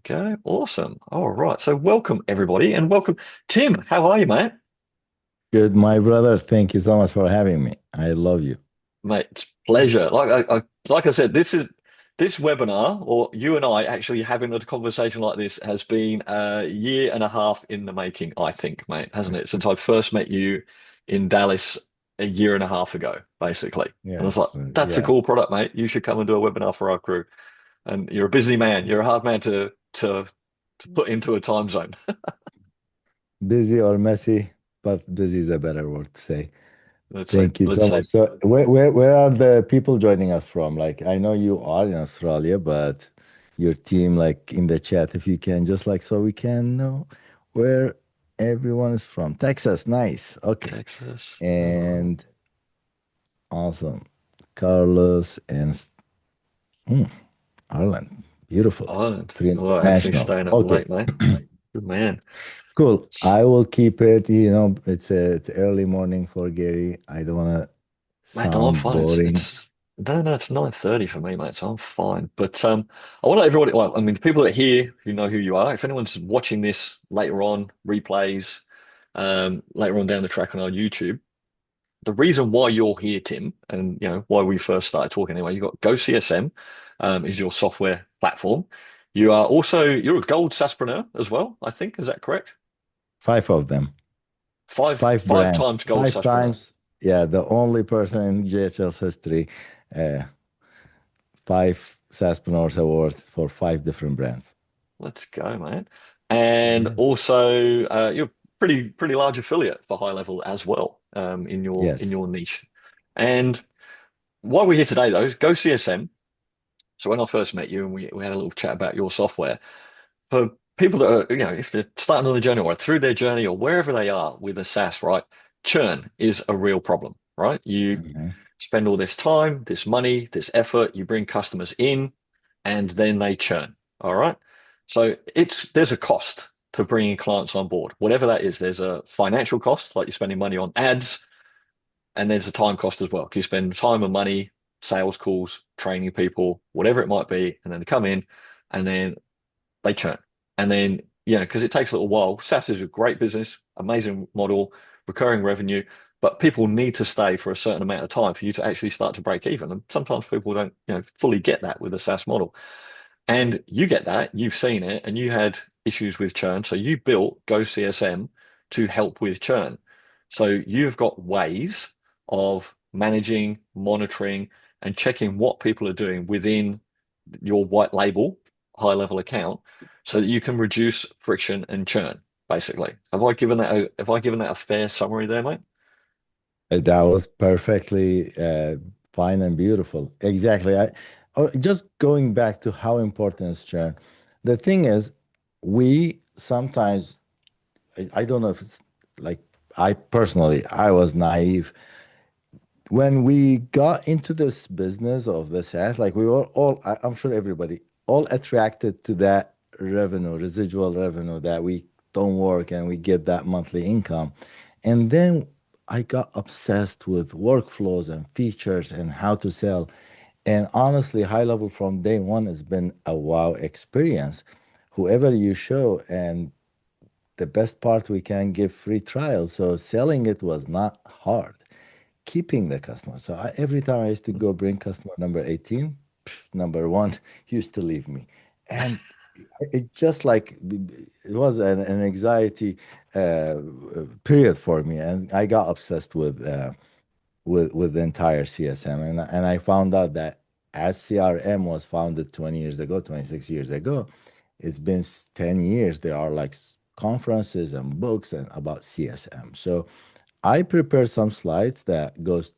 go. Awesome. All right. So welcome everybody and welcome. Tim, how are you, mate? Good, my brother. Thank you so much for having me. I love you. Mate, it's pleasure. Like I said, this webinar, or you and I actually having a conversation like this, has been a year and a half in the making, I think, mate, hasn't it? Since I first met you in Dallas a year and a half ago, basically. And I was like, Yes, that's a yeah. cool product, mate. You should come and do a webinar for our crew. And you're a busy man. You're a hard man to put into a time zone. Busy or messy, but busy is a better word to say. Let's say, Thank you let's so say much. So, where are the people joining us from? Like, I know you are in Australia, but your team, like in the chat, if you can just like so we can know where everyone is from. Texas, nice. Okay. Texas. And awesome. Carlos and mm, Ireland. Beautiful. Ireland. Pretty Oh, actually international. staying up Okay. late, mate. Good man. Cool. I will keep it, it's early morning for Gary. I don't want to Mate, no, I'm sound fine. boring. No, it's 9:30 for me, mate, so I'm fine. But I want everybody, well, I mean, the people that are here who know who you are, if anyone's watching this later on, replays, later on down the track on our YouTube, the reason why you're here, Tim, and why we first started talking anyway, you've got Go CSM, is your software platform. You're a gold SaaSpreneur as well, I think. Is that correct? Five of them, five Five brands, times gold five SaaSpreneur. times. Yeah, the only person in GHL's history, uh, five SaaSpreneurs awards for five different brands. Let's go, man. And Yeah. also, you're pretty large affiliate for high level as well, in Yes. your niche. And why we're here today though is Go CSM. So when I first met you and we had a little chat about your software, for people that are, if they're starting on the journey or through their journey or wherever they are with a SaaS, right? Churn is a real problem, right? You Mhm. spend all this time, this money, this effort, you bring customers in, and then they churn. All right. So there's a cost to bringing clients on board, whatever that is. There's a financial cost, like you're spending money on ads, and there's a time cost as well. You spend time and money, sales calls, training people, whatever it might be, and then they come in, and then they churn. And then, because it takes a little while. SaaS is a great business, amazing model, recurring revenue, but people need to stay for a certain amount of time for you to actually start to break even. And sometimes people don't, fully get that with a SaaS model. And you get that, you've seen it, and you had issues with churn. So you built Go CSM to help with churn. So you've got ways of managing, monitoring, and checking what people are doing within your white label high level account so that you can reduce friction and churn, basically. Have I given that a fair summary there, mate? That was perfectly fine and beautiful. Exactly. Just going back to how important is churn. The thing is, we sometimes, I don't know if it's like I personally, I was naive when we got into this business of the SaaS. Like we were all, I'm sure everybody, all attracted to that revenue, residual revenue that we don't work and we get that monthly income. And then I got obsessed with workflows and features and how to sell. And honestly, high level from day one has been a wow experience. Whoever you show, and the best part, we can give free trials. So selling it was not hard. Keeping the customer. So every time I used to go bring customer number 18, number one used to leave me. And it just like it was an anxiety period for me. And I got obsessed with the entire CSM. And I found out that as CRM was founded 20 years ago, 26 years ago, it's been 10 years. There are like conferences and books and about CSM. So I prepare some slides that goes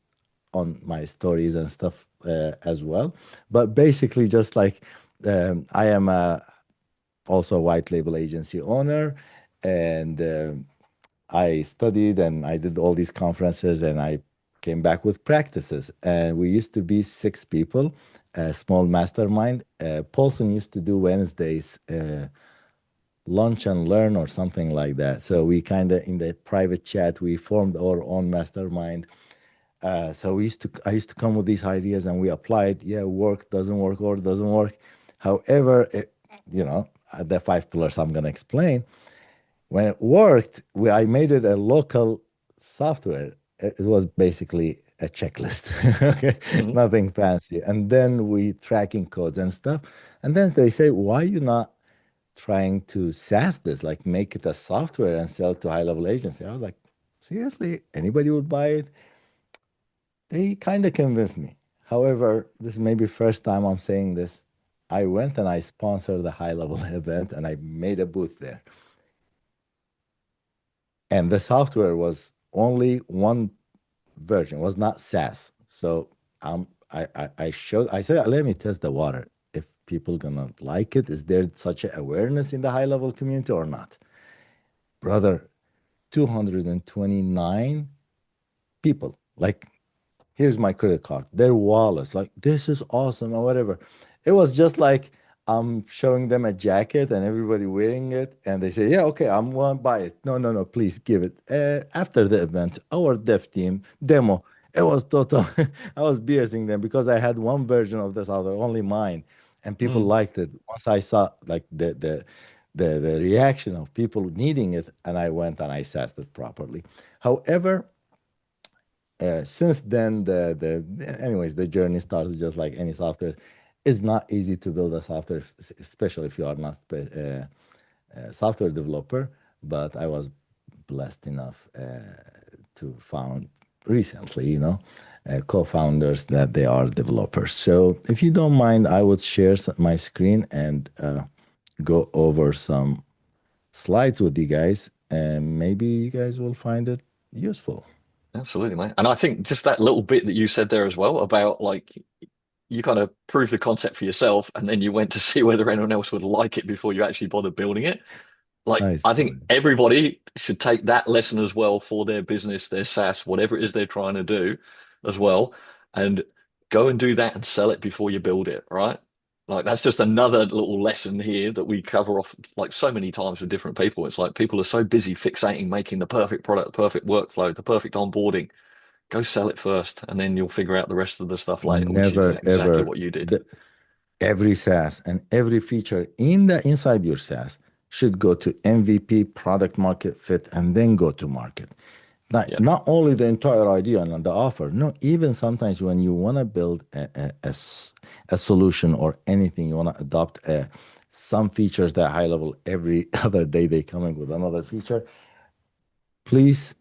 on my stories and stuff as well. But basically, just like I am also a white label agency owner, and I studied and I did all these conferences, and I came back with practices. And we used to be six people, a small mastermind. Paulson used to do Wednesdays. Lunch and learn or something like that. So we kind of in the private chat we formed our own mastermind. So I used to come with these ideas and we applied. Yeah, work doesn't work or doesn't work. However, the five pillars I'm going to explain. When it worked, I made it a local software. It was basically a checklist, okay, Mhm. nothing fancy. And then we tracking codes and stuff. And then they say, why you not trying to SaaS this, like make it a software and sell to high level agency? I was like, seriously, anybody would buy it? They kind of convinced me. However, this is maybe first time I'm saying this. I went and I sponsored the high level event and I made a booth there. And the software was only one version, was not SaaS. So I showed, I said, let me test the water. If people gonna like it, is there such a awareness in the high level community or not? Brother, 229 people, like here's my credit card. Their wallets, like, this is awesome or whatever. It was just like I'm showing them a jacket and everybody wearing it, and they say, yeah, okay, I'm going to buy it. No, no, no, please give it. After the event, our dev team demo, it was total. I was BSing them because I had one version of this other, only mine, and people Mm. liked it. Once I saw like the reaction of people needing it, and I went and I assessed it properly. However, since then anyways the journey started just like any software. It's not easy to build a software, especially if you are not a software developer, but I was blessed enough to found recently, co-founders that they are developers. So if you don't mind, I would share my screen and go over some slides with you guys, and maybe you guys will find it useful. Absolutely, mate. And I think just that little bit that you said there as well about like you kind of proved the concept for yourself and then you went to see whether anyone else would like it before you actually bothered building it. Like, Nice I think story. everybody should take that lesson as well for their business, their SaaS, whatever it is they're trying to do as well, and go and do that and sell it before you build it, right? Like, that's just another little lesson here that we cover off like so many times with different people. It's like people are so busy fixating, making the perfect product, the perfect workflow, the perfect onboarding. Go sell it first, and then you'll figure out the rest of the stuff later, which is Never exactly ever. what you did. The, every SaaS and every feature in the inside your SaaS should go to MVP, product market fit, and then go to market. Yeah. Not only the entire idea and the offer. No, even sometimes when you want to build a solution or anything, you want to adopt some features that high level every other day they coming with another feature. Please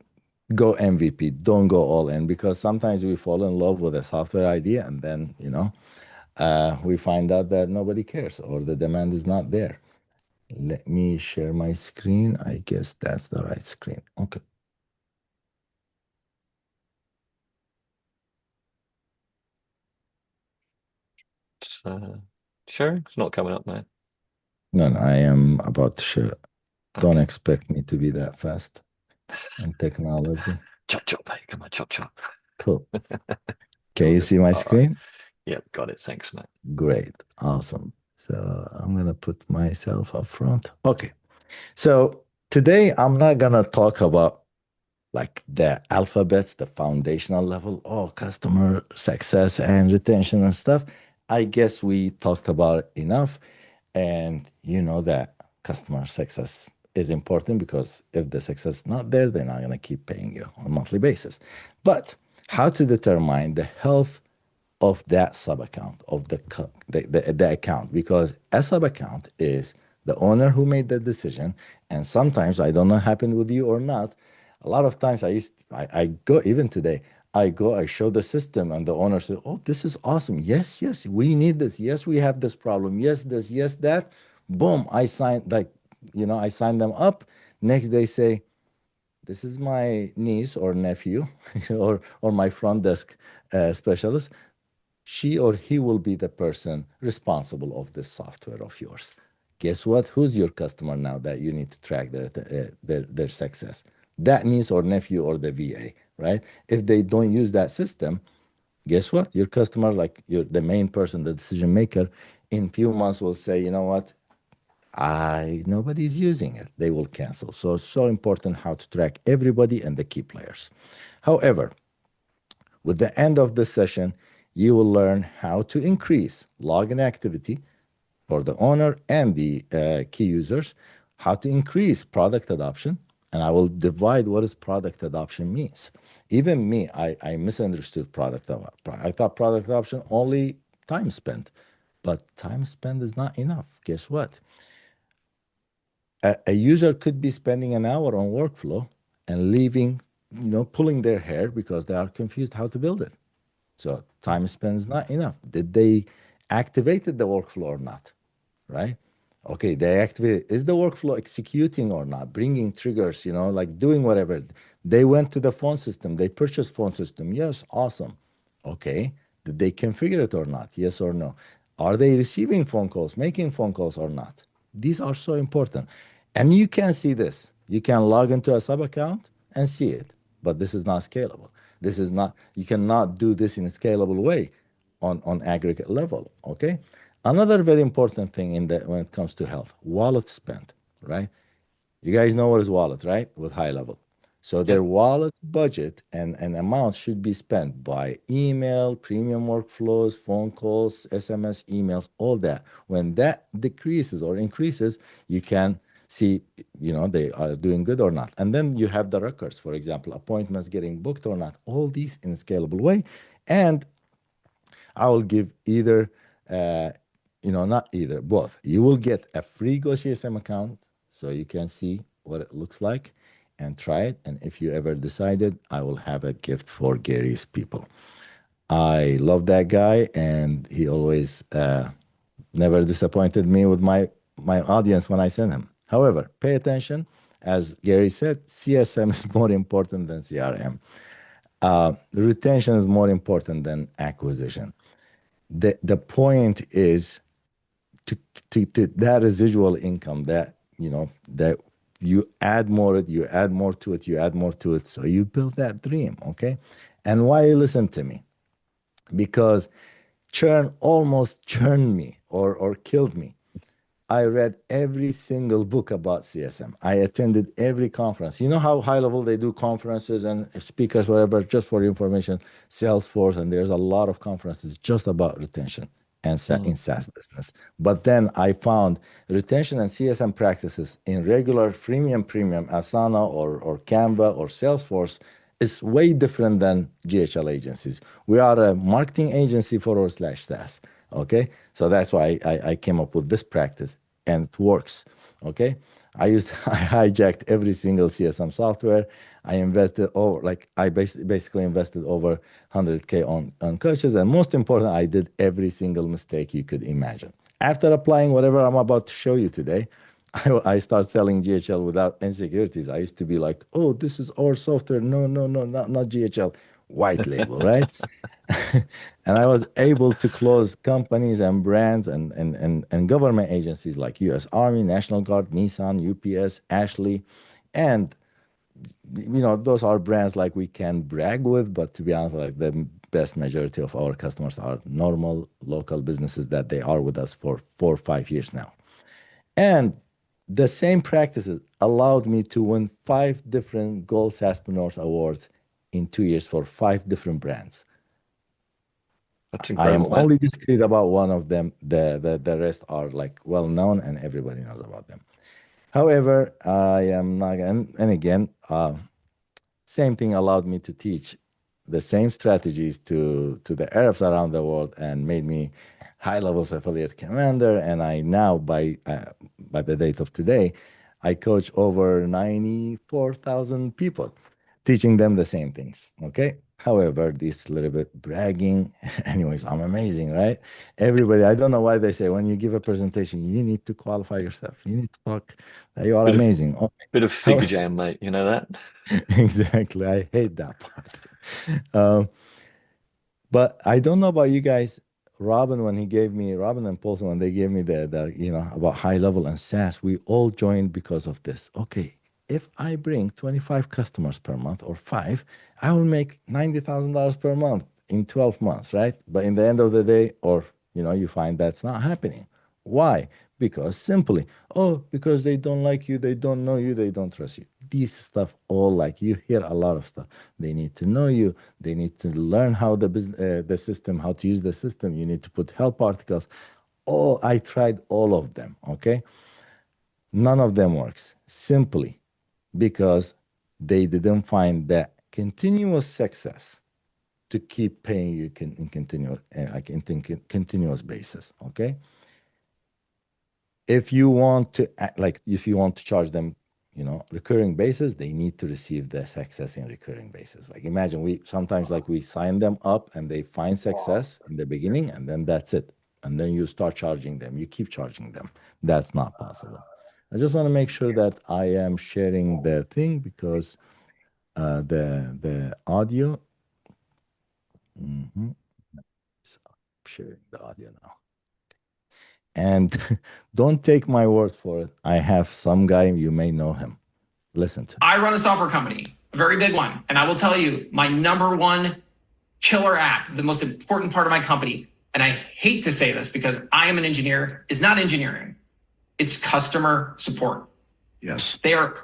go MVP. Don't go all in, because sometimes we fall in love with a software idea and then, we find out that nobody cares or the demand is not there. Let me share my screen. I guess that's the right screen. Okay. So, sure, it's not coming up, man. No, no, I am about to share. Don't Okay. expect me to be that fast in technology. Chop chop, hey, come on, chop chop. Cool. Can Cool. you see my All right. screen? Yep, got it. Thanks, mate. Great. Awesome. So I'm gonna put myself up front. Okay. So today I'm not gonna talk about like the alphabets, the foundational level, oh, customer success and retention and stuff. I guess we talked about it enough. And you know that customer success is important, because if the success is not there, they're not going to keep paying you on a monthly basis. But how to determine the health of that sub account of the account, because a sub account is the owner who made the decision. And sometimes, I don't know happened with you or not, a lot of times I go, even today, I go, I show the system and the owner says, oh, this is awesome, yes, yes, we need this, yes, we have this problem, yes, this, yes, that. Boom, I signed, like, I signed them up. Next day say, this is my niece or nephew or my front desk specialist. She or he will be the person responsible of the software of yours. Guess what? Who's your customer now that you need to track their success? That niece or nephew or the VA, right? If they don't use that system, guess what? Your customer, like the main person, the decision maker, in few months will say, you know what? Nobody's using it. They will cancel. So it's so important how to track everybody and the key players. However, with the end of the session, you will learn how to increase login activity, for the owner and the key users, how to increase product adoption. And I will divide what is product adoption means. Even me, I misunderstood product adoption. I thought product adoption only time spent, but time spent is not enough. Guess what? A user could be spending an hour on workflow and leaving, pulling their hair because they are confused how to build it. So time spent is not enough. Did they activated the workflow or not? Right? Okay, they activate. Is the workflow executing or not? Bringing triggers, like doing whatever. They went to the phone system. They purchased phone system. Yes, awesome. Okay, did they configure it or not? Yes or no? Are they receiving phone calls, making phone calls or not? These are so important. And you can see this. You can log into a sub account and see it, but this is not scalable. This is not, you cannot do this in a scalable way on aggregate level. Okay. Another very important thing in that when it comes to health, wallet spend, right? You guys know what is wallet, right? With high level. So Yeah. their wallet budget and amount should be spent by email, premium workflows, phone calls, SMS, emails, all that. When that decreases or increases, you can see, they are doing good or not. And then you have the records, for example, appointments getting booked or not, all these in a scalable way. And I will give either, not either, both. You will get a free Go CSM account so you can see what it looks like and try it. And if you ever decided, I will have a gift for Gary's people. I love that guy, and he always never disappointed me with my audience when I send him. However, pay attention. As Gary said, CSM is more important than CRM. Retention is more important than acquisition. The point is to, to that residual income that that you add more you add more to it, you add more to it, so you build that dream. Okay. And why you listen to me? Because churn almost churned me or killed me. I read every single book about CSM. I attended every conference. You know how high level they do conferences and speakers, whatever, just for your information, Salesforce, and there's a lot of conferences just about retention and in Mm. SaaS business. But then I found retention and CSM practices in regular premium Asana or Canva or Salesforce is way different than GHL agencies. We are a marketing agency / SaaS. Okay. So that's why I came up with this practice and it works. Okay. I hijacked every single CSM software. I invested over, like, I basically invested over 100K on coaches. And most important, I did every single mistake you could imagine. After applying whatever I'm about to show you today, I start selling GHL without insecurities. I used to be like, oh, this is our software. No, no, no, not GHL. White label, right? And I was able to close companies and brands and government agencies like US Army, National Guard, Nissan, UPS, Ashley. And those are brands like we can brag with, but to be honest, like the best majority of our customers are normal local businesses that they are with us for 4 or 5 years now. And the same practices allowed me to win 5 different Gold SaaSpreneurs Awards in 2 years for 5 different brands. That's I am incredible, man. only discreet about one of them. The rest are like well known and everybody knows about them. However, I am not, and again, same thing allowed me to teach the same strategies to the Arabs around the world and made me high levels affiliate commander. And I now by the date of today, I coach over 94,000 people, teaching them the same things. Okay. However, this little bit bragging. Anyways, I'm amazing, right? Everybody, I don't know why they say when you give a presentation, you need to qualify yourself. You need to talk that you are Bit of amazing. Okay. bit of How, figure jam, mate. You know that? exactly. I hate that part. Um, but I don't know about you guys. Robin and Paulson, when they gave me the about high level and SaaS, we all joined because of this. Okay, if I bring 25 customers per month or five, I will make $90,000 per month in 12 months, right? But in the end of the day, or you find that's not happening. Why? Because simply, oh, because they don't like you, they don't know you, they don't trust you. These stuff all, like, you hear a lot of stuff. They need to know you. They need to learn how the system, how to use the system. You need to put help articles. Oh, I tried all of them. Okay. None of them works simply because they didn't find that continuous success to keep paying you in continuous, continuous basis. Okay. If you want to if you want to charge them, recurring basis, they need to receive the success in recurring basis. Like imagine we sometimes like we sign them up and they find success in the beginning and then that's it. And then you start charging them. You keep charging them. That's not possible. I just want to make sure that I am sharing the thing because the audio. Mhm. So I'm sharing the audio now. And don't take my word for it. I have some guy, you may know him. Listen to me. I run a software company, a very big one. And I will tell you, my number one killer app, the most important part of my company, and I hate to say this because I am an engineer, is not engineering. It's customer support. Yes.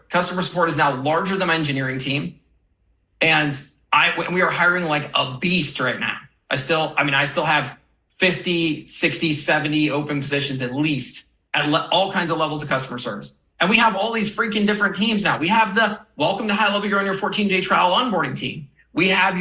Customer support is now larger than my engineering team. And we are hiring like a beast right now. I still have 50, 60, 70 open positions at least at all kinds of levels of customer service. And we have all these freaking different teams now. We have the welcome to high level, you're on your 14-day trial onboarding team. We have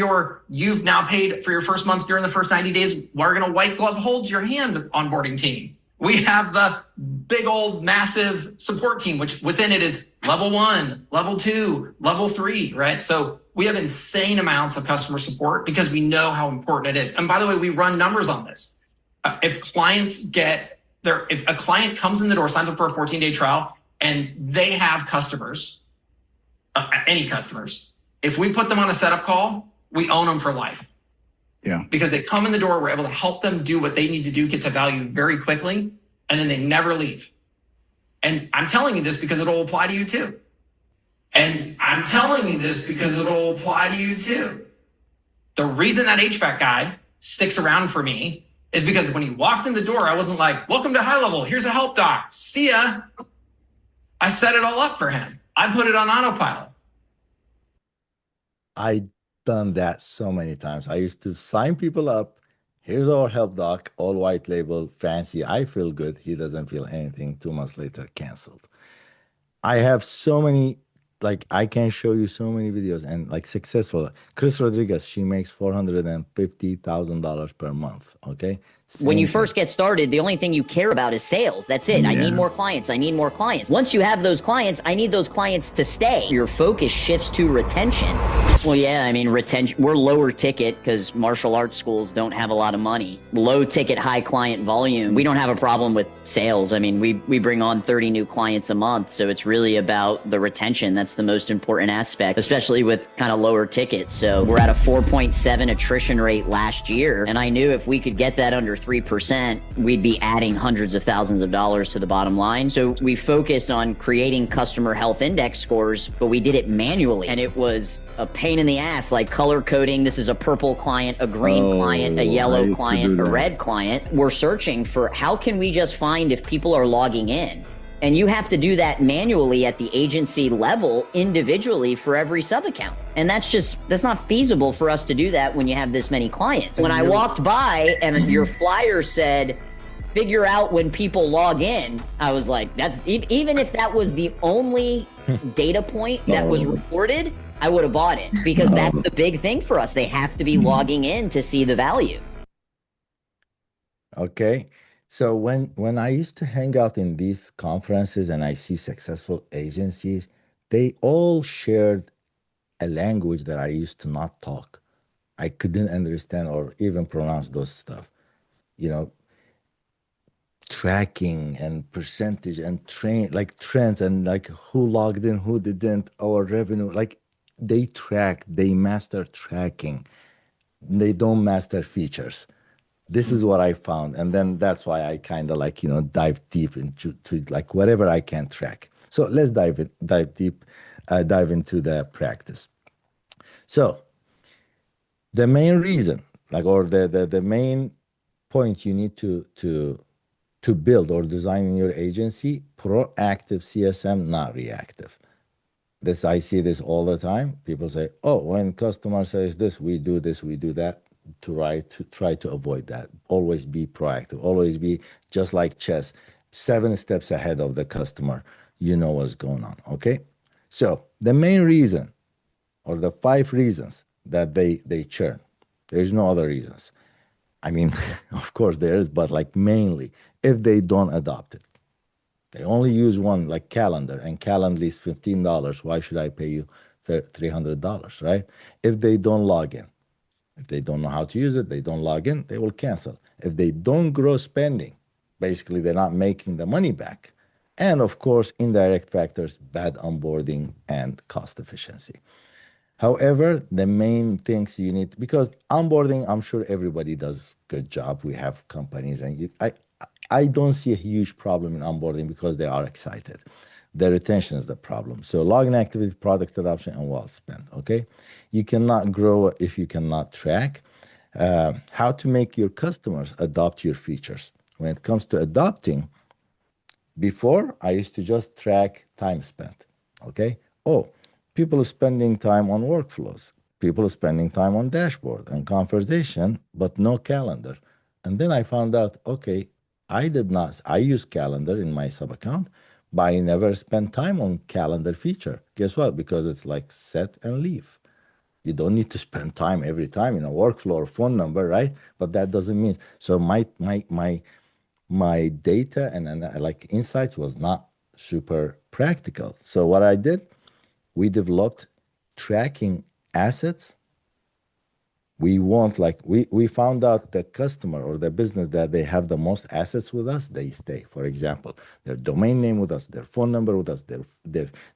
you've now paid for your first month during the first 90 days. We're going to white glove hold your hand onboarding team. We have the big old massive support team, which within it is level 1, level 2, level 3, right? So we have insane amounts of customer support because we know how important it is. And by the way, we run numbers on this. If a client comes in the door, signs up for a 14-day trial, and they have customers, any customers, if we put them on a setup call, we own them for life. Yeah. Because they come in the door, we're able to help them do what they need to do, get to value very quickly, and then they never leave. And I'm telling you this because it'll apply to you too. The reason that HVAC guy sticks around for me is because when he walked in the door, I wasn't like, welcome to high level. Here's a help doc. See ya. I set it all up for him. I put it on autopilot. I done that so many times. I used to sign people up. Here's our help doc, all white label, fancy. I feel good. He doesn't feel anything. 2 months later, canceled. I have so many, like I can show you so many videos and like successful. Chris Rodriguez, she makes $450,000 per month. Okay. When you Same first thing. get started, the only thing you care about is sales. That's it. I need more clients. I need more clients. Once you have those clients, I need those clients to stay. Your focus shifts to retention. Well, yeah, I mean, retention, we're lower ticket because martial arts schools don't have a lot of money. Low ticket, high client volume. We don't have a problem with sales. I mean, we bring on 30 new clients a month. So it's really about the retention. That's the most important aspect, especially with kind of lower tickets. So we're at a 4.7 attrition rate last year. And I knew if we could get that under 3%, we'd be adding hundreds of thousands of dollars to the bottom line. So we focused on creating customer health index scores, but we did it manually. And it was a pain in the ass, like color coding. This is a purple client, a green client, a yellow client, a red client. We're searching for how can we just find if people are logging in. And you have to do that manually at the agency level individually for every sub account. And that's not feasible for us to do that when you have this many clients. When I walked by and your flyer said, figure out when people log in, I was like, that's even if that was the only data point that was reported, I would have bought it because that's the big thing for us. They have to be logging in to see the value. Okay. So when I used to hang out in these conferences and I see successful agencies, they all shared a language that I used to not talk. I couldn't understand or even pronounce those stuff. You know, tracking and percentage and like trends and like who logged in, who didn't, our revenue. Like they master tracking. They don't master features. This is what I found. And then that's why I kind of like, dive deep into like whatever I can track. So let's dive into the practice. So the main reason, like, or the main point you need to build or design in your agency, proactive CSM, not reactive. I see this all the time. People say, oh, when customer says this, we do that. try to avoid that. Always be proactive. Always be just like chess, 7 steps ahead of the customer. You know what's going on. Okay. So the main reason, or the 5 reasons that they churn, there's no other reasons. I mean, of course there is, but like mainly if they don't adopt it. They only use one, like calendar, and calendar is $15. Why should I pay you $300, right? If they don't log in, if they don't know how to use it, they don't log in, they will cancel. If they don't grow spending, basically they're not making the money back. And of course, indirect factors, bad onboarding and cost efficiency. However, the main things you need, because onboarding, I'm sure everybody does good job. We have companies, and I don't see a huge problem in onboarding because they are excited. The retention is the problem. So login activity, product adoption, and wallet spend. Okay, you cannot grow if you cannot track. How to make your customers adopt your features. When it comes to adopting, before I used to just track time spent. Okay. Oh, people are spending time on workflows. People are spending time on dashboard and conversation, but no calendar. And then I found out, okay, I use calendar in my sub account, but I never spend time on calendar feature. Guess what? Because it's like set and leave. You don't need to spend time every time in a workflow or phone number, right? But that doesn't mean, so my data and like insights was not super practical. So what I did, we developed tracking assets. We found out the customer or the business that they have the most assets with us, they stay. For example, their domain name with us, their phone number with us, their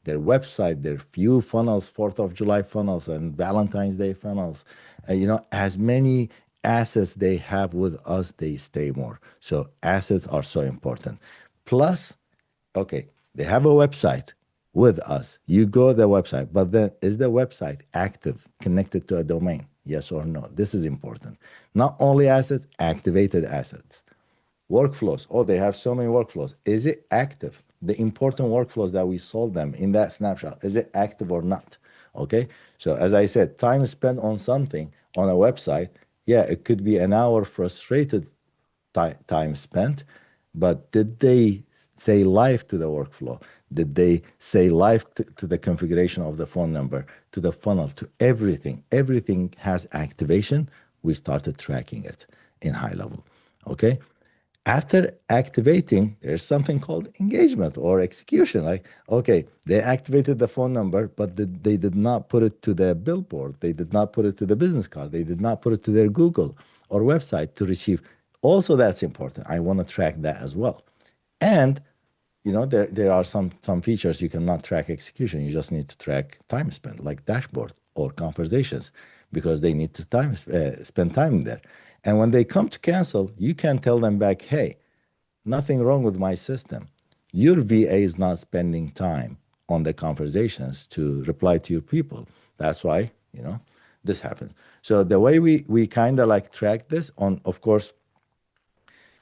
website, their few funnels, 4th of July funnels and Valentine's Day funnels. As many assets they have with us, they stay more. So assets are so important. Plus, okay, they have a website with us. You go to the website, but then is the website active, connected to a domain? Yes or no? This is important. Not only assets, activated assets. Workflows. Oh, they have so many workflows. Is it active? The important workflows that we sold them in that snapshot, is it active or not? Okay. So as I said, time spent on something on a website, yeah, it could be an hour frustrated time spent, but did they say live to the workflow? Did they say live to the configuration of the phone number, to the funnel, to everything? Everything has activation. We started tracking it in high level. Okay. After activating, there's something called engagement or execution. Like, okay, they activated the phone number, but they did not put it to the billboard. They did not put it to the business card. They did not put it to their Google or website to receive. Also, that's important. I want to track that as well. And there are some features you cannot track execution. You just need to track time spent, like dashboard or conversations, because they need to spend time there. And when they come to cancel, you can tell them back, hey, nothing wrong with my system. Your VA is not spending time on the conversations to reply to your people. That's why, this happens. So the way we kind of like track this on, of course,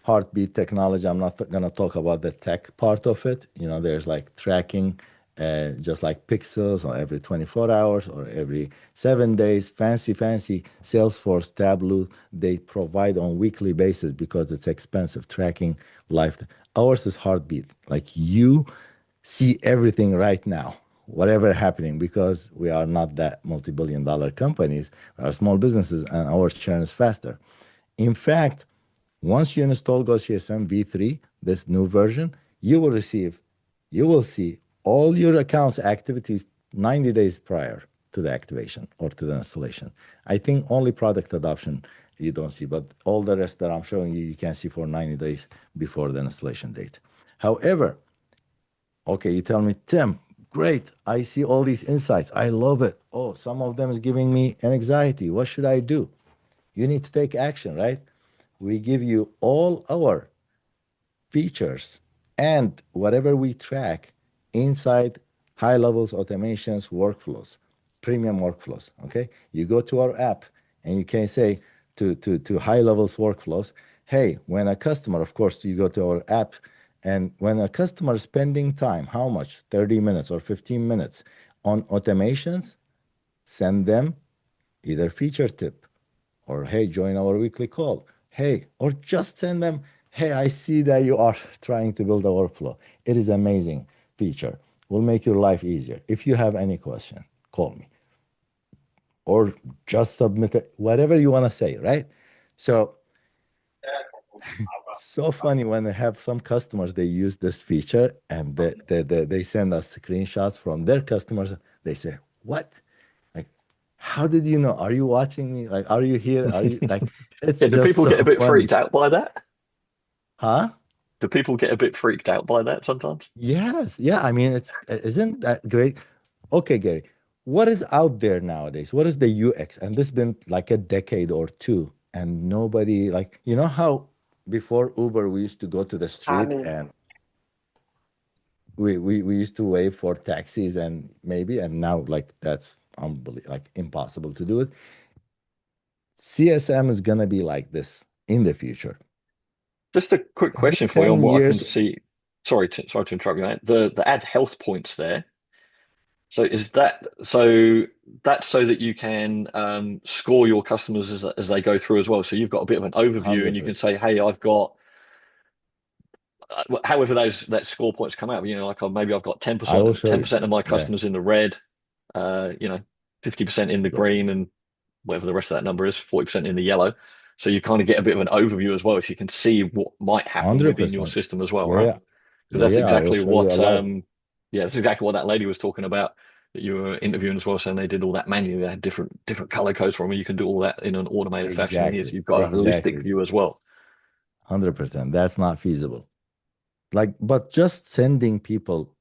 heartbeat technology. I'm not going to talk about the tech part of it. There's like tracking, just like pixels or every 24 hours or every 7 days. Fancy Salesforce, Tableau, they provide on weekly basis because it's expensive tracking life. Ours is heartbeat. Like you see everything right now, whatever happening, because we are not that multi-billion-dollar companies. We are small businesses and our churn is faster. In fact, once you install Go CSM V3, this new version, you will see all your accounts activities 90 days prior to the activation or to the installation. I think only product adoption you don't see, but all the rest that I'm showing you can see for 90 days before the installation date. However, okay, you tell me, Tim, great, I see all these insights. I love it. Oh, some of them is giving me an anxiety. What should I do? You need to take action, right? We give you all our features and whatever we track inside high levels automations, workflows, premium workflows. Okay, you go to our app and you can say to high levels workflows, hey, when a customer, of course, you go to our app, and when a customer is spending time, how much? 30 minutes or 15 minutes on automations, send them either feature tip or hey, join our weekly call. Hey, or just send them, hey, I see that you are trying to build a workflow. It is amazing feature. Will make your life easier. If you have any question, call me or just submit it, whatever you want to say, right? So so funny when I have some customers, they use this feature and they send us screenshots from their customers. They say, what? Like, how did you know? Are you watching me? Like, are you here? Are you like, it's Yeah, do just people get a so bit funny. freaked out by that? Huh? Do people get a bit freaked out by that sometimes? Yes. Yeah. I mean, isn't that great? Okay, Gary, what is out there nowadays? What is the UX? And this been like a decade or two, and nobody like, you know how before Uber we used to go to the street and we used to wait for taxis and maybe, and now like that's unbelievable, like impossible to do it. CSM is gonna be like this in the future. Just a quick Maybe question for you 10 on what I can years. see. Sorry to interrupt you, mate. The add health points there. So is that so that's so that you can score your customers as they go through as well. So you've got a bit of an overview and you can 100%. say, hey, I've got however those that score points come out, you know, like maybe I've got I will 10%, show you. 10% of my Yeah. customers in the red, you know, 50% in the Yeah. green and whatever the rest of that number is, 40% in the yellow. So you kind of get a bit of an overview as well, so you can see what might happen within your 100%. system as well, Yeah. right? Yeah. Because Yeah. that's Yeah. I will exactly show you a what live. yeah, that's exactly what that lady was talking about that you were interviewing as well, saying they did all that manually. They had different color codes for them, and you can do all that in an automated fashion here. So Exactly. you've got a holistic Exactly. view as well. 100%. That's not feasible. Like, but just sending people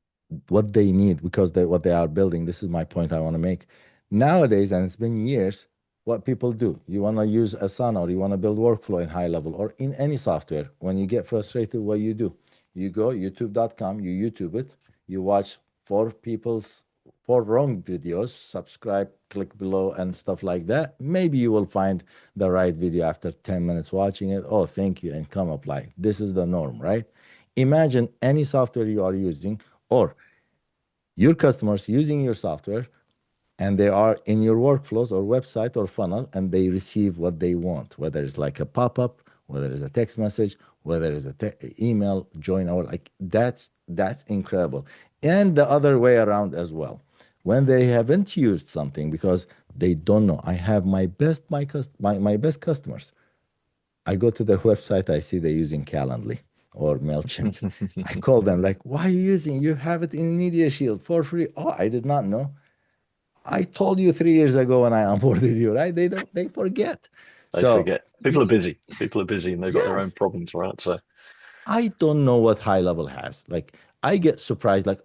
what they need because what they are building. This is my point I want to make. Nowadays, and it's been years, what people do, you want to use Asana or you want to build workflow in high level or in any software. When you get frustrated, what you do, you go youtube.com, you YouTube it, you watch four wrong videos, subscribe, click below, and stuff like that. Maybe you will find the right video after 10 minutes watching it. Oh, thank you, and come apply. This is the norm, right? Imagine any software you are using or your customers using your software and they are in your workflows or website or funnel and they receive what they want, whether it's like a pop-up, whether it's a text message, whether it's a email, join our, like that's incredible. And the other way around as well. When they haven't used something because they don't know, I have my best customers. I go to their website, I see they're using Calendly or MailChimp. I call them like, why are you using? You have it in Media Shield for free. Oh, I did not know. I told you 3 years ago when I onboarded you, right? They forget. They So forget. People are busy. People are busy and they've got their own yes, problems, right? So I don't know what high level has. Like I get surprised, like,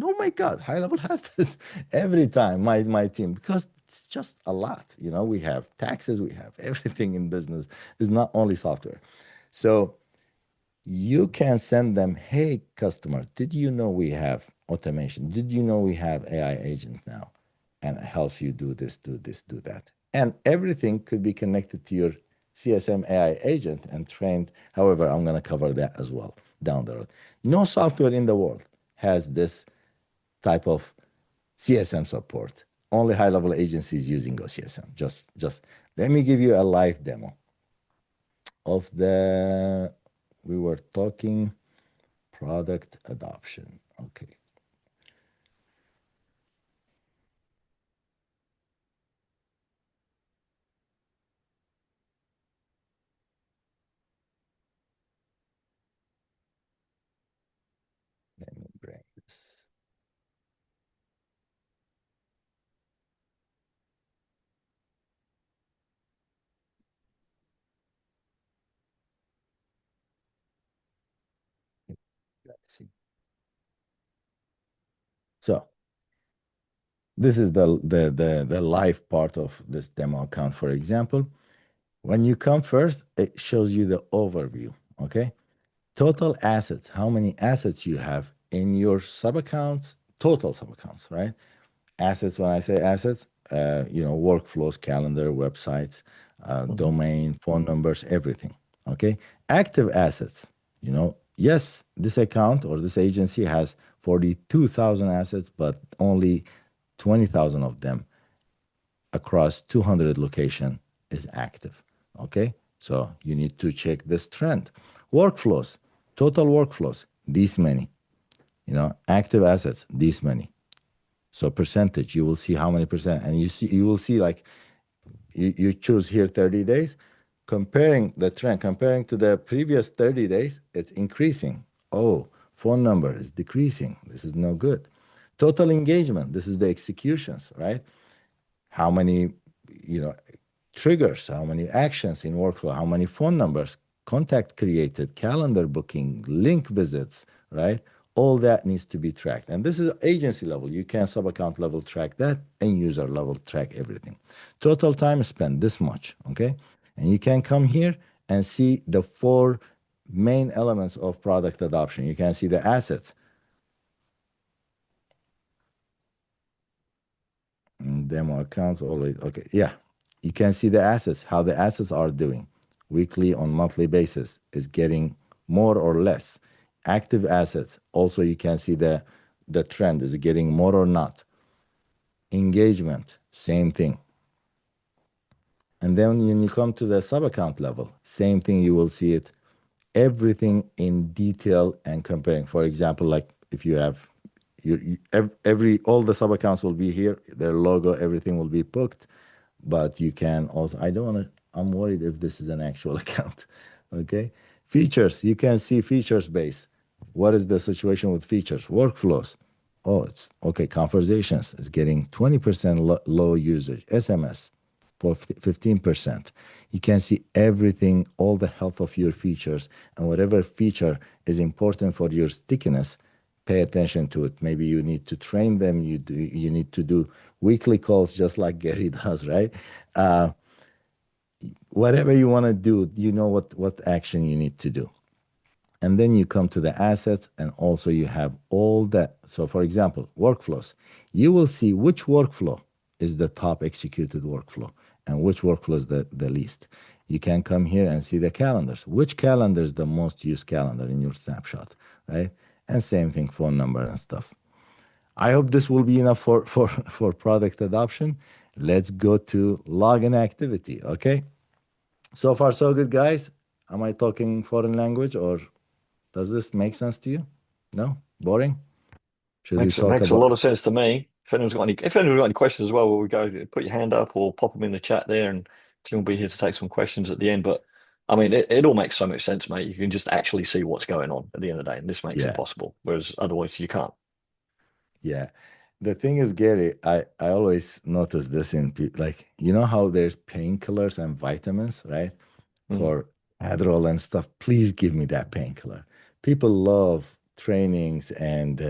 oh my God, high level has this every time, my team, because it's just a lot. You know, we have taxes, we have everything in business. It's not only software. So you can send them, hey, customer, did you know we have automation? Did you know we have AI agent now? And it helps you do this, do this, do that. And everything could be connected to your CSM AI agent and trained. However, I'm going to cover that as well down the road. No software in the world has this type of CSM support. Only high-level agencies using Go CSM. Just let me give you a live demo of we were talking product adoption. Okay. Let me bring this. Let's see. So this is the live part of this demo account, for example. When you come first, it shows you the overview. Okay. Total assets, how many assets you have in your sub accounts, total sub accounts, right? Assets, when I say assets, workflows, calendar, websites, mhm. domain, phone numbers, everything. Okay. Active assets, yes, this account or this agency has 42,000 assets, but only 20,000 of them across 200 location is active. Okay, so you need to check this trend. Workflows, total workflows, these many. Active assets, these many. So percentage, you will see how many percent, and you will see like you choose here 30 days, comparing the trend, comparing to the previous 30 days, it's increasing. Oh, phone number is decreasing. This is no good. Total engagement, this is the executions, right? How many, triggers, how many actions in workflow, how many phone numbers, contact created, calendar booking, link visits, right? All that needs to be tracked. And this is agency level. You can sub-account level track that, and user level track everything. Total time spent, this much, okay? And you can come here and see the 4 main elements of product adoption. You can see the assets. Demo accounts always, okay, yeah. You can see the assets, how the assets are doing. Weekly on monthly basis is getting more or less. Active assets, also you can see the trend, is it getting more or not. Engagement, same thing. And then when you come to the sub-account level, same thing, you will see it, everything in detail and comparing. For example, like if you have all the sub-accounts will be here, their logo, everything will be booked. But you can also, I'm worried if this is an actual account. Okay. Features, you can see features base. What is the situation with features? Workflows. Oh, it's okay. Conversations is getting 20% low usage. SMS for 15%. You can see everything, all the health of your features, and whatever feature is important for your stickiness, pay attention to it. Maybe you need to train them. You need to do weekly calls, just like Gary does, right? Whatever you want to do, you know what action you need to do. And then you come to the assets, and also you have all that. So for example, workflows, you will see which workflow is the top executed workflow and which workflow is the least. You can come here and see the calendars. Which calendar is the most used calendar in your snapshot, right? And same thing, phone number and stuff. I hope this will be enough for product adoption. Let's go to login activity, okay? So far, so good, guys. Am I talking foreign language, or does this make sense to you? No? Boring? Should we talk Makes a about... lot of sense to me. If anyone's got any questions as well, we go put your hand up or pop them in the chat there, and Tim will be here to take some questions at the end. But I mean, it all makes so much sense, mate. You can just actually see what's going on at the end of the day, and this makes it Yeah, possible. Whereas otherwise, you can't. yeah. The thing is, Gary, I always notice this in like, how there's painkillers and vitamins, right? For Adderall and stuff. Please give me that painkiller. People love trainings and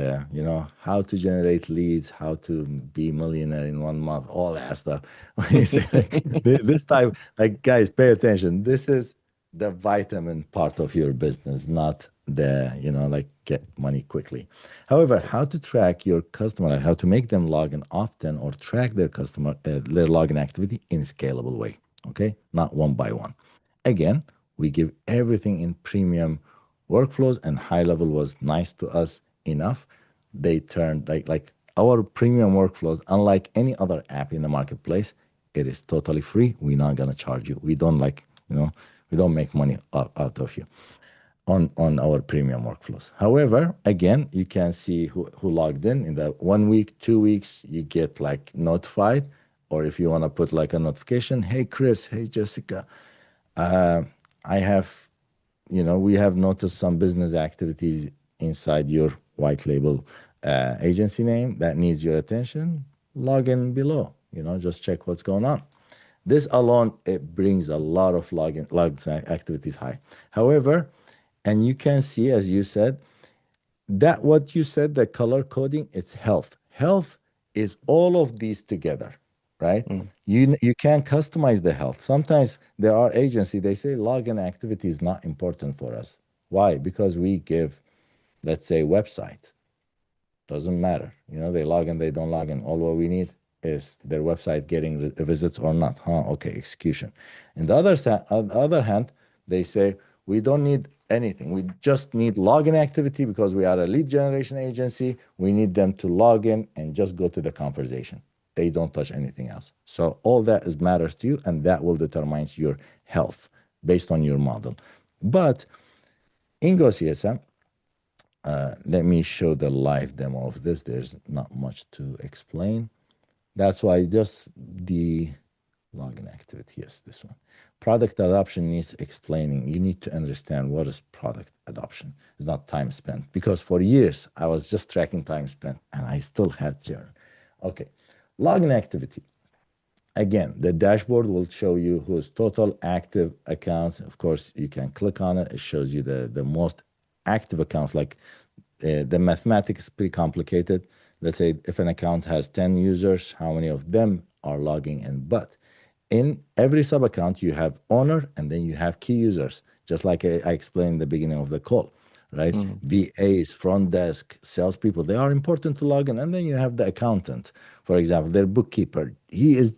how to generate leads, how to be millionaire in 1 month, all that stuff. When you say like, this type, like, guys, pay attention. This is the vitamin part of your business, not the like get money quickly. However, how to track your customer, how to make them log in often, or track their customer their login activity in a scalable way. Okay, not one by one. Again, we give everything in premium workflows, and high level was nice to us enough. They turned like our premium workflows, unlike any other app in the marketplace, it is totally free. We're not gonna charge you. We don't we don't make money out of you on our premium workflows. However, again, you can see who logged in the 1 week, 2 weeks, you get like notified. Or if you want to put like a notification, hey Chris, hey Jessica, I have, we have noticed some business activities inside your white label agency name that needs your attention. Log in below, just check what's going on. This alone, it brings a lot of login activities high. However, and you can see, as you said, that what you said, the color coding, it's health. Health is all of these together, right? You can customize the health. Sometimes there are agencies, they say login activity is not important for us. Why? Because we give, let's say, website. Doesn't matter. They log in, they don't log in. All what we need is their website getting visits or not. Okay, execution. On the other hand, they say we don't need anything. We just need login activity because we are a lead generation agency. We need them to log in and just go to the conversation. they don't touch anything else. So all that is matters to you, and that will determine your health based on your model. But in Go CSM, let me show the live demo of this. There's not much to explain. That's why just the login activity. Yes, this one. Product adoption needs explaining. You need to understand what is product adoption. It's not time spent. Because for years, I was just tracking time spent and I still had churn. Okay, login activity. Again, the dashboard will show you who's total active accounts. Of course, you can click on it. It shows you the most active accounts. Like the mathematics is pretty complicated. Let's say if an account has 10 users, how many of them are logging in? But in every sub account, you have owner and then you have key users, just like I explained in the beginning of the call, right? VAs, front desk, salespeople, they are important to log in. And then you have the accountant, for example, their bookkeeper. He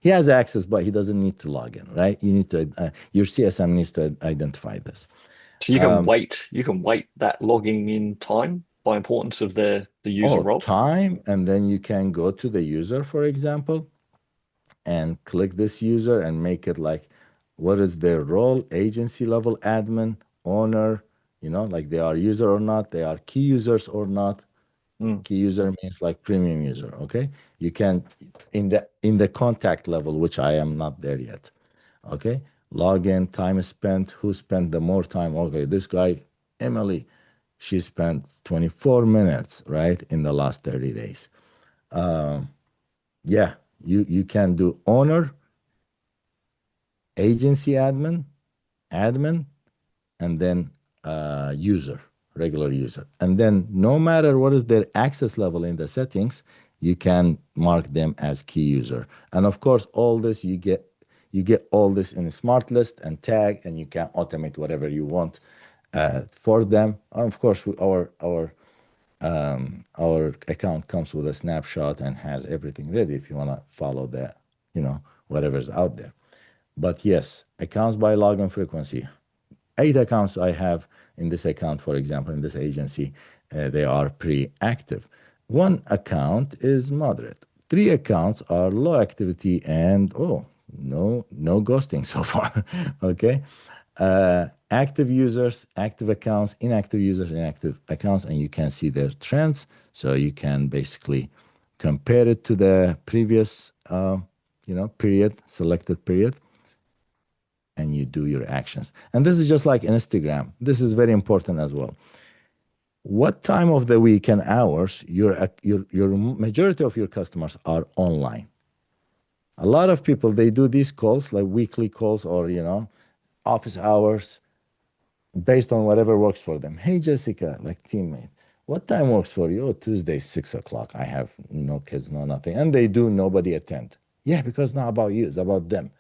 has access, but he doesn't need to log in, right? You need to, your CSM needs to identify this. So you can wait that logging in time by importance of the user role. Time, and then you can go to the user, for example, and click this user and make it like, what is their role? Agency level admin, owner, like they are user or not, they are key users or not. Key user means like premium user. Okay, you can in the contact level, which I am not there yet. Okay, login, time spent, who spent the more time. Okay, this guy, Emily, she spent 24 minutes, right, in the last 30 days. Yeah, you can do owner, agency admin, and then user, regular user. And then no matter what is their access level in the settings, you can mark them as key user. And of course, all this you get all this in a smart list and tag, and you can automate whatever you want for them. Of course, our account comes with a snapshot and has everything ready if you want to follow that, whatever's out there. But yes, accounts by login frequency. 8 accounts I have in this account, for example, in this agency, they are pre-active. 1 account is moderate. 3 accounts are low activity and no ghosting so far. Okay. Active users, active accounts, inactive users, inactive accounts, and you can see their trends. So you can basically compare it to the previous, selected period, and you do your actions. And this is just like Instagram. This is very important as well. What time of the week and hours your majority of your customers are online? A lot of people, they do these calls, like weekly calls or, office hours, based on whatever works for them. Hey, Jessica, like teammate, what time works for you? Oh, Tuesday, 6 o'clock. I have no kids, no nothing. And they do, nobody attend. Yeah, because it's not about you, it's about them.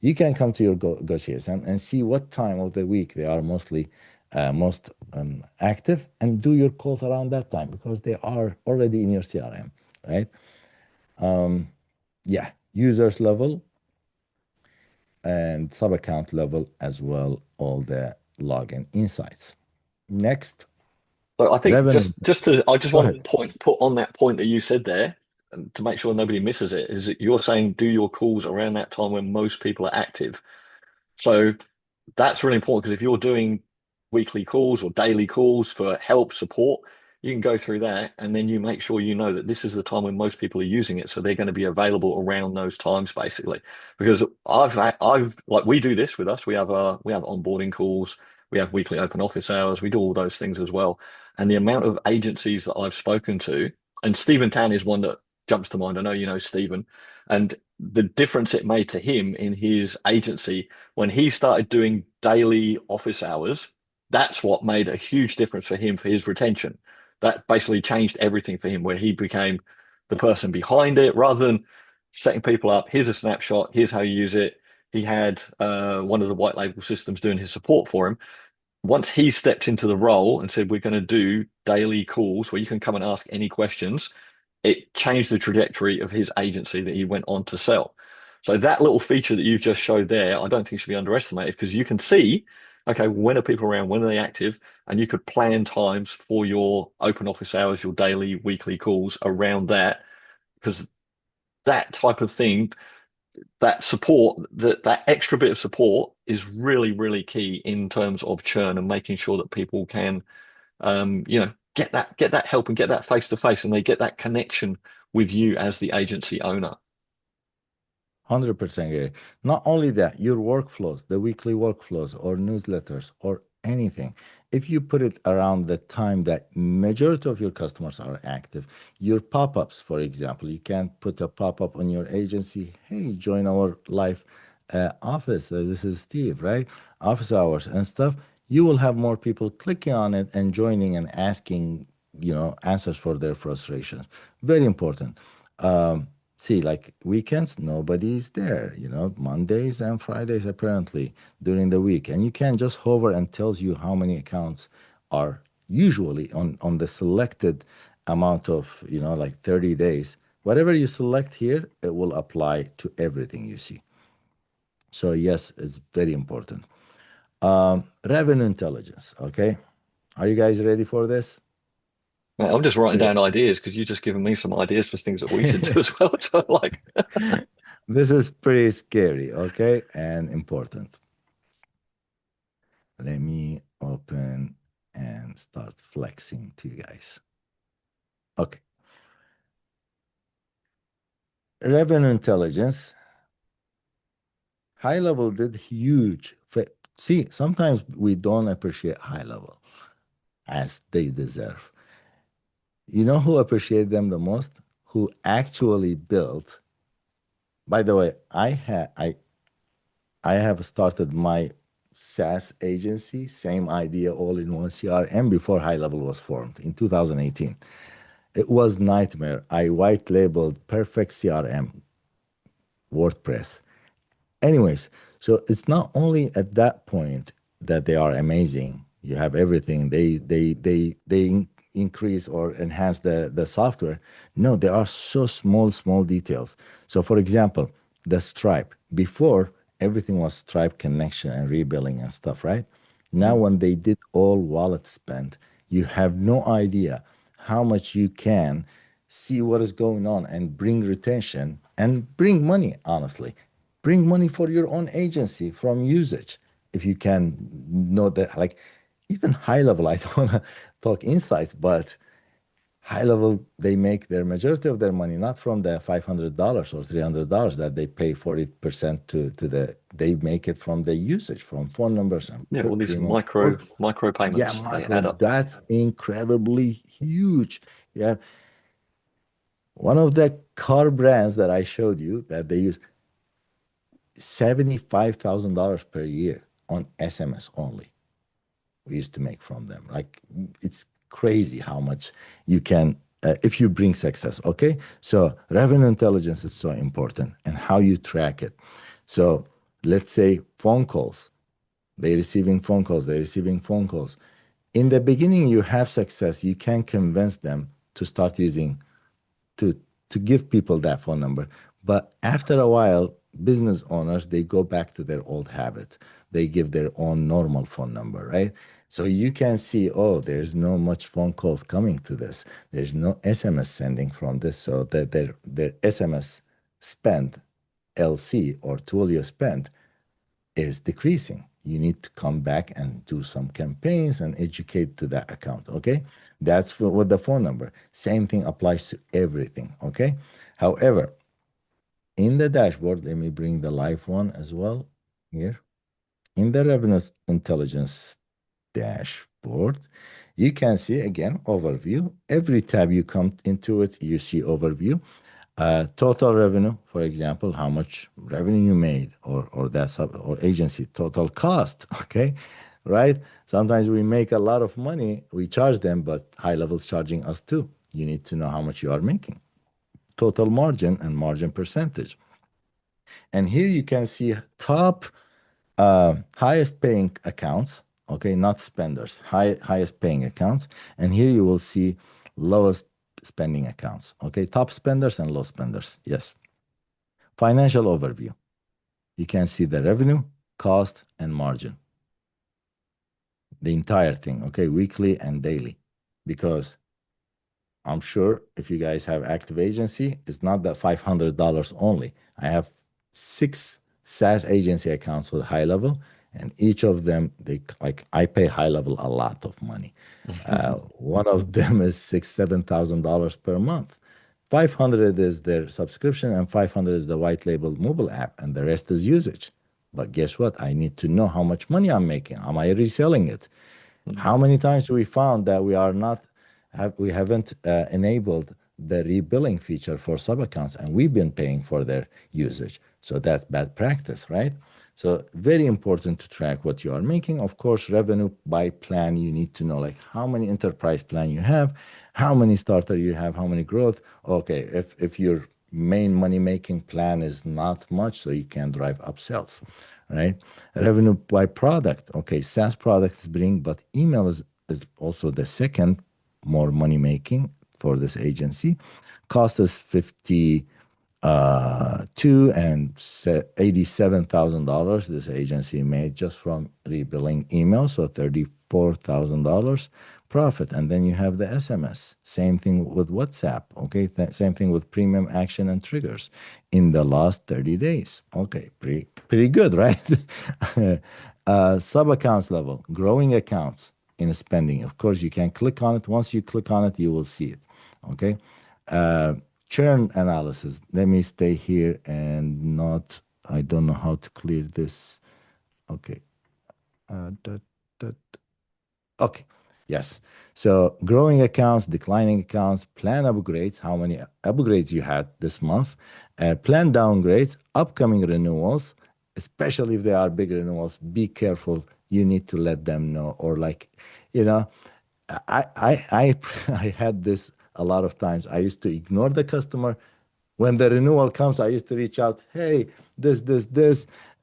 You can come to your Go CSM and see what time of the week they are most active, and do your calls around that time because they are already in your CRM, right? Yeah, users level and sub account level as well, all the login insights. Next. So I think I just Go want ahead. to put on that point that you said there, and to make sure nobody misses it, is that you're saying do your calls around that time when most people are active. So that's really important, because if you're doing weekly calls or daily calls for help support, you can go through that, and then you make sure you know that this is the time when most people are using it, so they're going to be available around those times, basically. Because I've like, we do this with us. We have onboarding calls, we have weekly open office hours, we do all those things as well. And the amount of agencies that I've spoken to, and Stephen Tan is one that jumps to mind. I know you know Stephen, and the difference it made to him in his agency when he started doing daily office hours. That's what made a huge difference for him for his retention. That basically changed everything for him, where he became the person behind it rather than setting people up. Here's a snapshot. Here's how you use it. He had one of the white label systems doing his support for him. Once he stepped into the role and said, we're going to do daily calls where you can come and ask any questions, it changed the trajectory of his agency that he went on to sell. So that little feature that you've just showed there, I don't think should be underestimated, because you can see, okay, when are people around, when are they active, and you could plan times for your open office hours, your daily, weekly calls around that, because that type of thing, that support, that extra bit of support is really, really key in terms of churn and making sure that people can, get that help and get that face to face, and they get that connection with you as the agency owner. 100% Gary. Not only that, your workflows, the weekly workflows or newsletters or anything, if you put it around the time that majority of your customers are active, your pop-ups, for example, you can put a pop-up on your agency, hey, join our live office. This is Steve, right? Office hours and stuff. You will have more people clicking on it and joining and asking, answers for their frustrations. Very important. See, like weekends, nobody's there, Mondays and Fridays apparently during the week. And you can just hover and tells you how many accounts are usually on the selected amount of, like 30 days. Whatever you select here, it will apply to everything you see. So yes, it's very important. Revenue intelligence, okay? Are you guys ready for this? Man, I'm just writing down ideas because you've just given me some ideas for things that we should do as well. So like, This is pretty scary, okay? And important. Let me open and start flexing to you guys. Okay. Revenue intelligence. High level did huge. See, sometimes we don't appreciate high level as they deserve. You know who appreciate them the most? Who actually built. By the way, I have started my SaaS agency, same idea, all-in-one CRM before High Level was formed in 2018. It was nightmare. I white labeled perfect CRM, WordPress. Anyways, so it's not only at that point that they are amazing. You have everything. They increase or enhance the software. No, there are so small details. So for example, the Stripe. Before, everything was Stripe connection and rebilling and stuff, right? Now when they did all wallet spend, you have no idea how much you can see what is going on and bring retention and bring money, honestly. Bring money for your own agency from usage. If you can know that, like even high level, I don't want to talk insights, but high level, they make their majority of their money not from the $500 or $300 that they pay 40% to they make it from the usage, from phone numbers and all these premium. micro payments, Yeah, they add up. that's incredibly huge. Yeah. One of the car brands that I showed you that they use $75,000 per year on SMS only. We used to make from them. Like it's crazy how much you can if you bring success. Okay, so revenue intelligence is so important and how you track it. So let's say phone calls. They're receiving phone calls. They're receiving phone calls. In the beginning, you have success. You can convince them to start using to to give people that phone number. But after a while, business owners they go back to their old habit. They give their own normal phone number, right? So you can see, oh, there's no much phone calls coming to this. There's no SMS sending from this. So that their SMS spend, LC or Twilio spend is decreasing. You need to come back and do some campaigns and educate to that account. Okay. That's for, with the phone number. Same thing applies to everything. Okay. However, in the dashboard, let me bring the live one as well here. In the revenue intelligence dashboard, you can see again overview. Every tab you come into it, you see overview. Total revenue, for example, how much revenue you made, or that sub or agency total cost. Okay, right? Sometimes we make a lot of money, we charge them, but high levels charging us too. You need to know how much you are making. Total margin and margin percentage. And here you can see top highest paying accounts. Okay, not spenders, highest paying accounts. And here you will see lowest spending accounts. Okay, top spenders and low spenders. Yes. Financial overview. You can see the revenue, cost, and margin. The entire thing. Okay, weekly and daily. Because I'm sure if you guys have active agency, it's not that $500 only. I have 6 SaaS agency accounts with high level, and each of them, they like I pay high level a lot of money. One of them is $7,000 per month. 500 is their subscription, and 500 is the white label mobile app, and the rest is usage. But guess what? I need to know how much money I'm making. Am I reselling it? How many times we found that we haven't enabled the rebilling feature for sub accounts, and we've been paying for their usage. So that's bad practice, right? So very important to track what you are making. Of course, revenue by plan, you need to know like how many enterprise plan you have, how many starter you have, how many growth. Okay, if your main money making plan is not much, so you can drive upsells, right? Revenue by product. Okay, SaaS products bring, but email is also the second more money making for this agency. Cost us 52 and $87,000 this agency made just from rebilling email, so $34,000 profit. And then you have the SMS, same thing with WhatsApp. Okay, same thing with premium action and triggers in the last 30 days. Okay, pretty good, right? Sub accounts level, growing accounts in spending. Of course, you can click on it. Once you click on it, you will see it. Okay. Churn analysis. Let me stay here and not, I don't know how to clear this. Okay. Okay. Yes. So growing accounts, declining accounts, plan upgrades, how many upgrades you had this month, plan downgrades, upcoming renewals, especially if they are big renewals, be careful. You need to let them know. Or like, you know, I I had this a lot of times. I used to ignore the customer. When the renewal comes, I used to reach out, hey, this.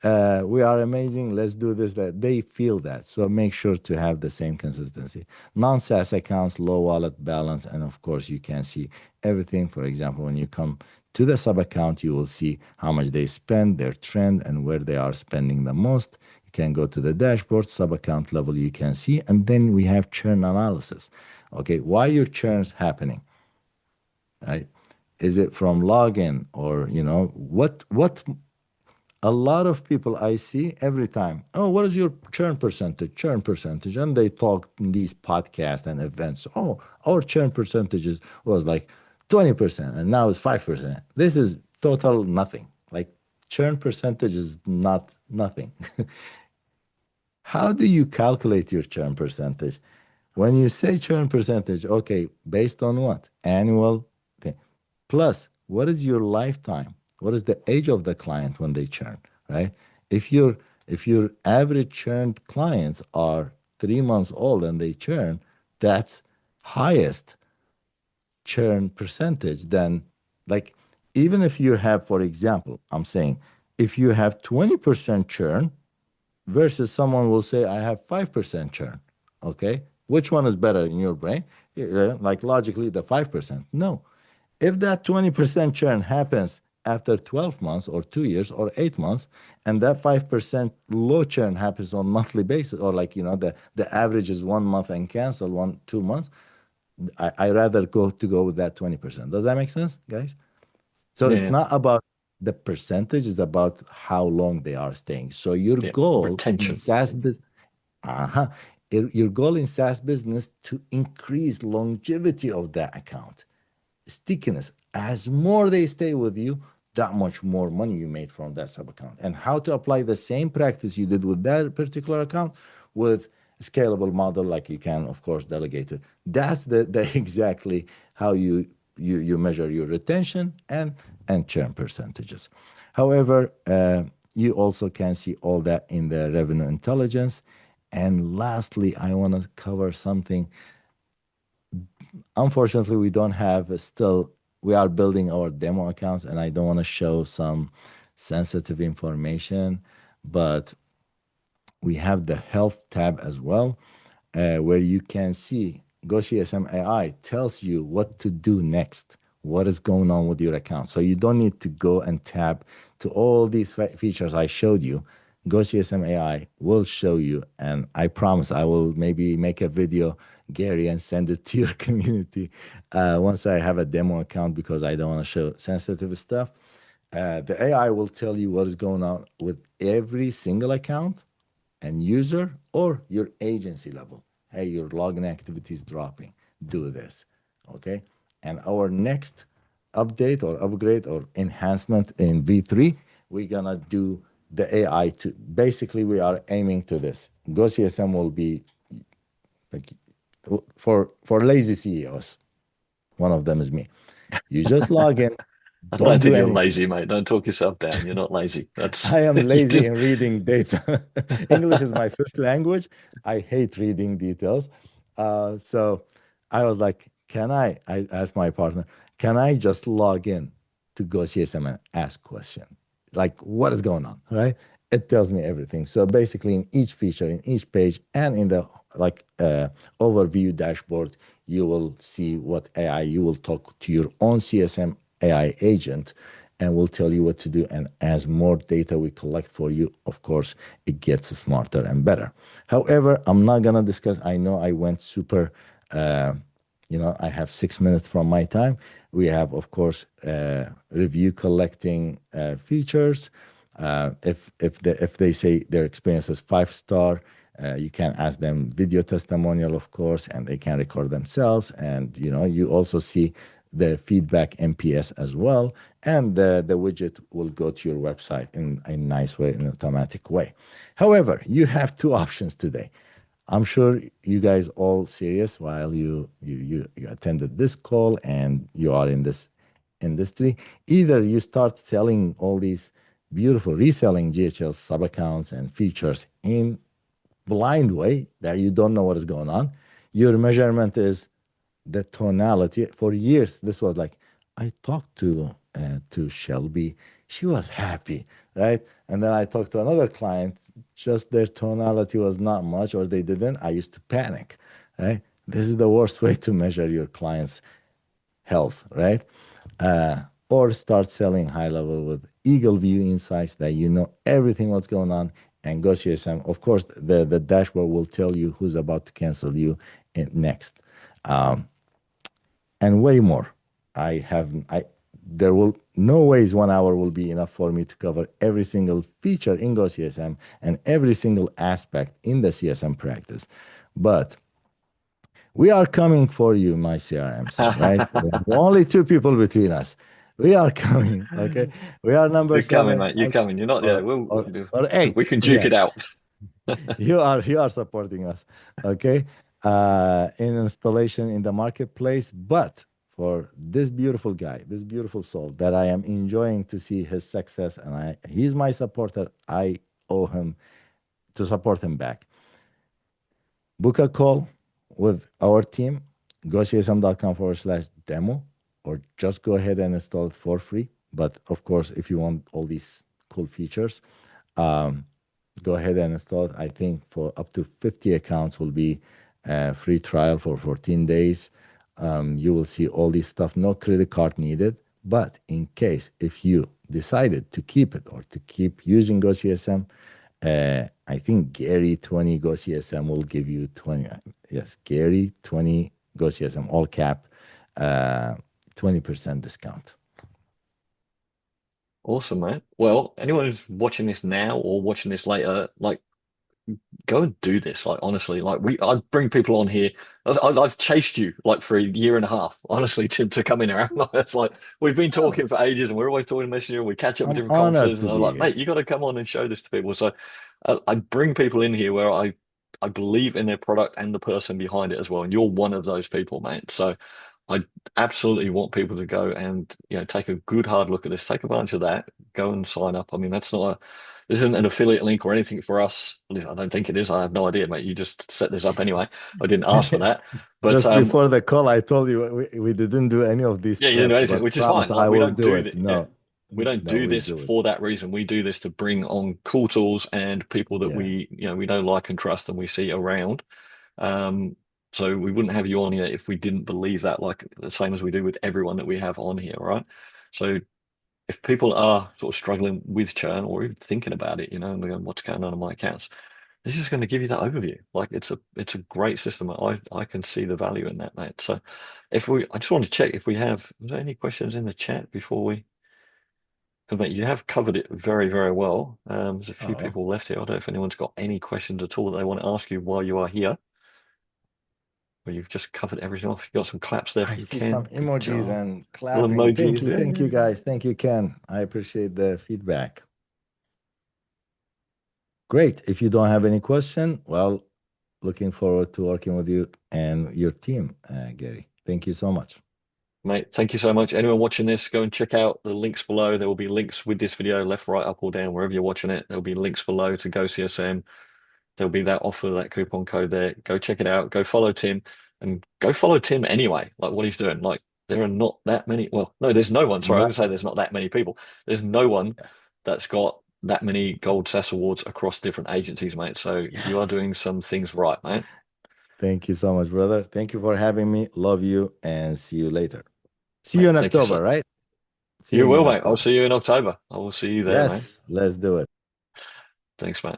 We are amazing. Let's do this, that. They feel that. So make sure to have the same consistency. Non-SaaS accounts, low wallet balance. And of course, you can see everything. For example, when you come to the sub account, you will see how much they spend, their trend, and where they are spending the most. You can go to the dashboard, sub account level, you can see. And then we have churn analysis. Okay, why your churn's happening, right? Is it from login or, you know, what a lot of people I see every time, oh, what is your churn percentage? Churn percentage. And they talk in these podcasts and events. Oh, our churn percentages was like 20% and now it's 5%. This is total nothing. Like churn percentage is not nothing. How do you calculate your churn percentage? When you say churn percentage, okay, based on what? Annual thing. Plus, what is your lifetime? What is the age of the client when they churn, right? If your average churned clients are 3 months old and they churn, that's highest churn percentage than like even if you have, for example, I'm saying if you have 20% churn versus someone will say I have 5% churn, okay? Which one is better in your brain? Like logically the 5%. No. If that 20% churn happens after 12 months or 2 years or 8 months, and that 5% low churn happens on monthly basis, or like, you know, the average is 1 month and cancel 2 months, I rather go with that 20%. Does that make sense, guys? So it's not about the percentage, it's about how long they are staying. So your goal retention. in SaaS business, your goal in SaaS business to increase longevity of that account, stickiness. As more they stay with you, that much more money you made from that sub account. And how to apply the same practice you did with that particular account with a scalable model, like you can of course delegate it. That's the exactly how you measure your retention and churn percentages. However, you also can see all that in the revenue intelligence. And lastly, I want to cover something. Unfortunately, we don't have still, we are building our demo accounts and I don't want to show some sensitive information, but we have the health tab as well, where you can see Go CSM AI tells you what to do next, what is going on with your account. So you don't need to go and tab to all these features I showed you. Go CSM AI will show you, and I promise I will maybe make a video, Gary, and send it to your community once I have a demo account, because I don't want to show sensitive stuff. The AI will tell you what is going on with every single account and user or your agency level. Hey, your login activity is dropping. Do this. Okay. And our next update or upgrade or enhancement in V3, we're going to do the AI to basically, we are aiming to this. Go CSM will be like for lazy CEOs. One of them is me. You just log in, I don't don't do think you're anything. lazy, mate. Don't talk yourself down. You're not lazy. That's I am you lazy do. in reading data. English is my fifth language. I hate reading details. So I was like, I asked my partner, can I just log in to Go CSM and ask question? Like, what is going on, right? It tells me everything. So basically in each feature, in each page, and in the overview dashboard, you will see what AI, you will talk to your own CSM AI agent and will tell you what to do. And as more data we collect for you, of course, it gets smarter and better. However, I'm not going to discuss, I know I went super, I have 6 minutes from my time. We have, of course, review collecting features. If they say their experience is 5-star, you can ask them video testimonial, of course, and they can record themselves. And you also see the feedback NPS as well, and the widget will go to your website in a nice way, in an automatic way. However, you have two options today. I'm sure you guys all serious while you attended this call and you are in this industry. Either you start selling all these beautiful reselling GHL sub accounts and features in blind way that you don't know what is going on. Your measurement is the tonality. For years this was like, I talked to Shelby, she was happy, right? And then I talked to another client, just their tonality was not much, or they didn't. I used to panic, right? This is the worst way to measure your client's health, right? Or start selling high level with Eagle View insights that you know everything what's going on, and Go CSM. Of course, the dashboard will tell you who's about to cancel you next. And way more. There will no ways 1 hour will be enough for me to cover every single feature in Go CSM and every single aspect in the CSM practice. But we are coming for you, my CRM sim, right? Only two people between us. We are coming, okay? We are number You're coming, 7 mate. You're coming. You're not. Yeah, or we 8. can duke Yeah, it out. you are supporting us, okay? In installation in the marketplace, but for this beautiful guy, this beautiful soul that I am enjoying to see his success, and he's my supporter. I owe him to support him back. Book a call with our team, gocsm.com/demo, or just go ahead and install it for free. But of course, if you want all these cool features, um, go ahead and install it. I think for up to 50 accounts will be a free trial for 14 days. You will see all this stuff, no credit card needed. But in case if you decided to keep it or to keep using Go CSM, I think Gary 20 Go CSM will give you 20. Yes, Gary 20 Go CSM, all cap, 20% discount. Awesome, man. Well, anyone who's watching this now or watching this later, like, go and do this. Like, honestly, like I bring people on here. I've chased you like for 1.5 years, honestly, Tim, to come in here. It's like we've been Oh, talking for ages, and we're always talking messenger. We catch up at I'm different honored conferences, to and I'm be like, here. mate, you got to come on and show this to people. So I bring people in here where I believe in their product and the person behind it as well, and you're one of those people, mate. So I absolutely want people to go and take a good hard look at this, take advantage of that, go and sign up. I mean, this isn't an affiliate link or anything for us. At least I don't think it is. I have no idea, mate. You just set this up anyway. I didn't ask for that, but Just before the call, I told you we didn't do any of these yeah, you didn't do preps, anything, but which is promise fine. I Like we will don't do do it. that. Yeah, we don't No, do we'll this do it. for that reason. We do this to bring on cool tools and people that Yeah. we know, like, and trust, and we see around. So we wouldn't have you on here if we didn't believe that, like the same as we do with everyone that we have on here, right? So if people are sort of struggling with churn or even thinking about it, and they're going, what's going on in my accounts? This is going to give you that overview. Like it's a great system. I can see the value in that, mate. So I just want to check if was there any questions in the chat before we, because mate, you have covered it very, very well. There's a few people left here. I don't know if anyone's got any questions at all that they want to ask you while you are here. Well, you've just covered everything off. You got some claps there I from see Ken. some Good emojis job. and Little clapping. Thank emojis, you. yeah. Thank you, guys. Thank you, Ken. I appreciate the feedback. Great. If you don't have any question, well, looking forward to working with you and your team, Gary. Thank you so much. Mate, thank you so much. Anyone watching this, go and check out the links below. There will be links with this video, left, right, up, or down, wherever you're watching it. There'll be links below to Go CSM. There'll be that offer, that coupon code there. Go check it out. Go follow Tim, and go follow Tim anyway. Like what he's doing. Like there are not that many. Well, no, there's no one. Sorry, I was going to say there's not that many people. There's no one that's got that many gold SaaS awards across different agencies, mate. So you are doing some things right, mate. Thank you so much, brother. Thank you for having me. Love you, and see you later. See you in October, right? You will, mate. I'll see you in October. I will see you there, mate. Yes, let's do it. Thanks, mate.